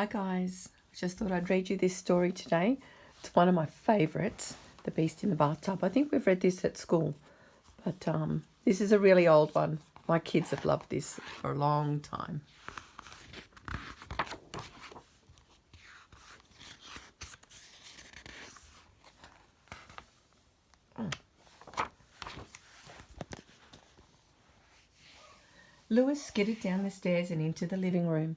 Hi guys, I just thought I'd read you this story today. It's one of my favourites, The Beast in the Bathtub. I think we've read this at school, but this is a really old one. My kids have loved this for a long time. Lewis skidded down the stairs and into the living room.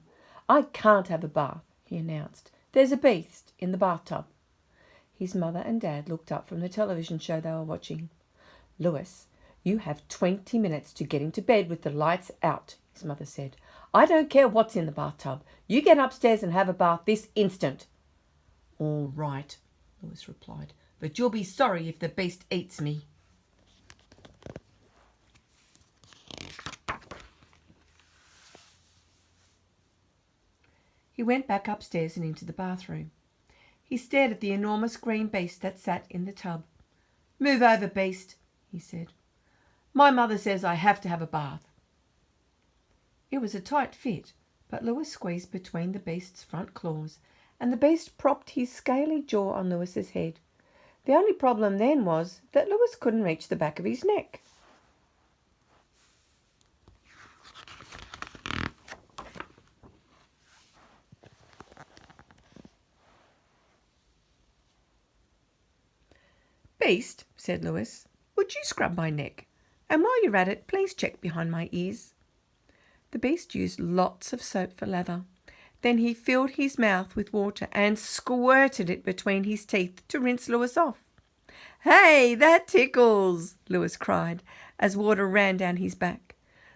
"I can't have a bath," he announced. "There's a beast in the bathtub." His mother and dad looked up from the television show they were watching. "Lewis, you have 20 minutes to get into bed with the lights out," his mother said. "I don't care what's in the bathtub. You get upstairs and have a bath this instant." "All right," Lewis replied, "but you'll be sorry if the beast eats me." He went back upstairs and into the bathroom. He stared at the enormous green beast that sat in the tub. "Move over, beast," he said. "My mother says I have to have a bath." It was a tight fit, but Lewis squeezed between the beast's front claws, and the beast propped his scaly jaw on Lewis's head. The only problem then was that Lewis couldn't reach the back of his neck. "Beast," said Lewis, "would you scrub my neck? And while you're at it, please check behind my ears." The beast used lots of soap for lather. Then he filled his mouth with water and squirted it between his teeth to rinse Lewis off. "Hey, that tickles!" Lewis cried as water ran down his back.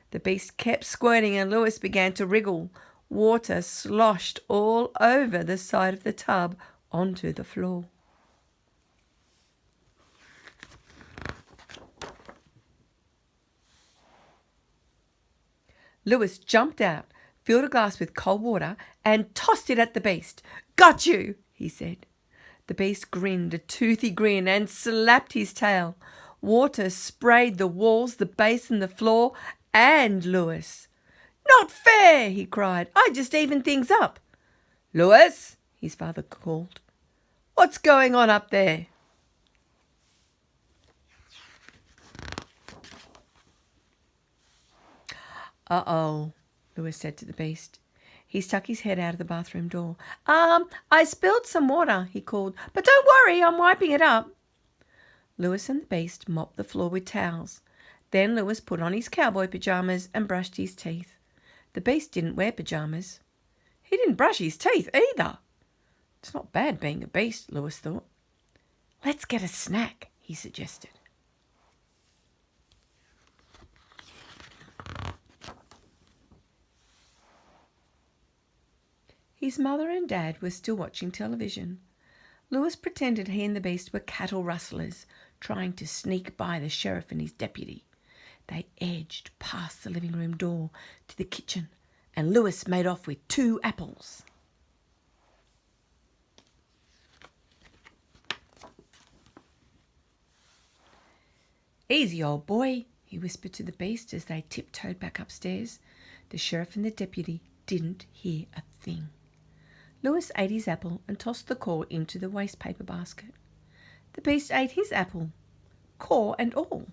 The beast kept squirting and Lewis began to wriggle. Water sloshed all over the side of the tub onto the floor. Lewis jumped out, filled a glass with cold water, and tossed it at the beast. "Got you," he said. The beast grinned a toothy grin and slapped his tail. Water sprayed the walls, the basin, the floor, and Lewis. "Not fair," he cried. "I just evened things up." "Lewis," his father called, "what's going on up there?" "Uh-oh," Lewis said to the beast. He stuck his head out of the bathroom door. I spilled some water," he called, "but don't worry, I'm wiping it up." Lewis and the beast mopped the floor with towels. Then Lewis put on his cowboy pajamas and brushed his teeth. The beast didn't wear pajamas. He didn't brush his teeth either. It's not bad being a beast, Lewis thought. "Let's get a snack," he suggested. His mother and dad were still watching television. Lewis pretended he and the beast were cattle rustlers, trying to sneak by the sheriff and his deputy. They edged past the living room door to the kitchen, and Lewis made off with 2 apples. "Easy, old boy," he whispered to the beast as they tiptoed back upstairs. The sheriff and the deputy didn't hear a thing. Lewis ate his apple and tossed the core into the waste paper basket. The beast ate his apple, core and all.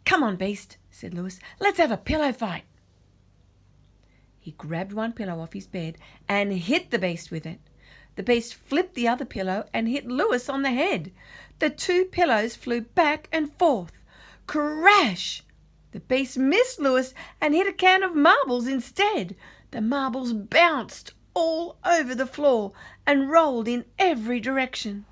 "Come on, beast," said Lewis. "Let's have a pillow fight." He grabbed one pillow off his bed and hit the beast with it. The beast flipped the other pillow and hit Lewis on the head. The 2 pillows flew back and forth. Crash! The beast missed Lewis and hit a can of marbles instead. The marbles bounced all over the floor and rolled in every direction.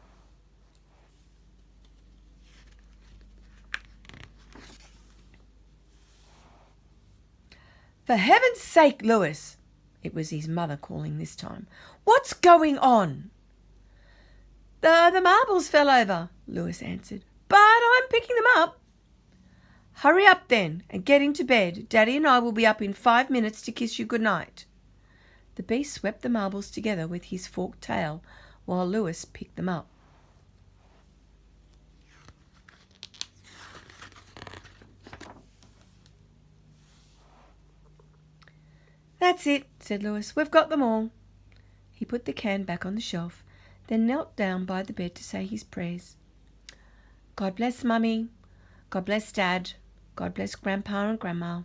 "For heaven's sake, Lewis," it was his mother calling this time, "what's going on?" The marbles fell over," Lewis answered, "but I'm picking them up." "Hurry up then and get into bed. Daddy and I will be up in 5 minutes to kiss you goodnight." The beast swept the marbles together with his forked tail while Lewis picked them up. That's it, said Lewis. We've got them all. He put the can back on the shelf, then knelt down by the bed to say his prayers. God bless Mummy. God bless Dad. God bless Grandpa and Grandma.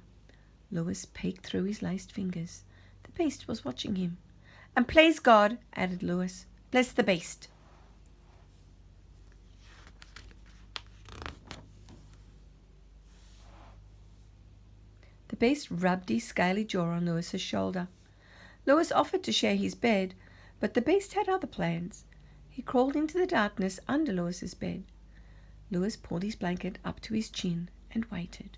Lewis peeked through his laced fingers. The beast was watching him. And please God, added Lewis, bless the beast. The beast rubbed his scaly jaw on Lewis's shoulder. Lewis offered to share his bed, but the beast had other plans. He crawled into the darkness under Lewis's bed. Lewis pulled his blanket up to his chin and waited.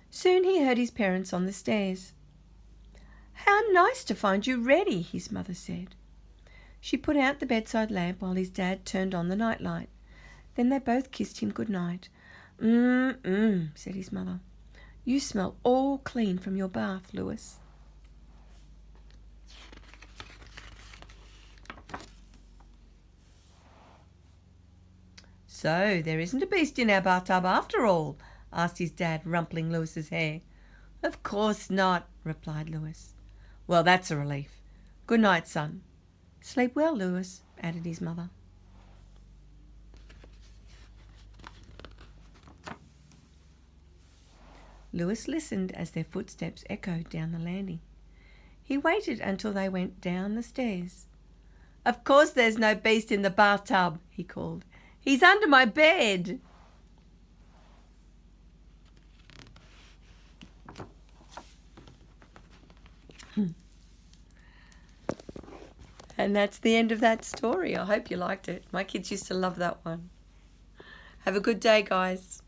Soon he heard his parents on the stairs. How nice to find you ready, his mother said. She put out the bedside lamp while his dad turned on the nightlight. Then they both kissed him good night. Said his mother. You smell all clean from your bath, Lewis. So there isn't a beast in our bathtub after all? Asked his dad, rumpling Lewis's hair. Of course not, replied Lewis. Well, that's a relief. Good night, son. Sleep well, Lewis, added his mother. Lewis listened as their footsteps echoed down the landing. He waited until they went down the stairs. Of course there's no beast in the bathtub, he called. He's under my bed. And that's the end of that story. I hope you liked it. My kids used to love that one. Have a good day, guys.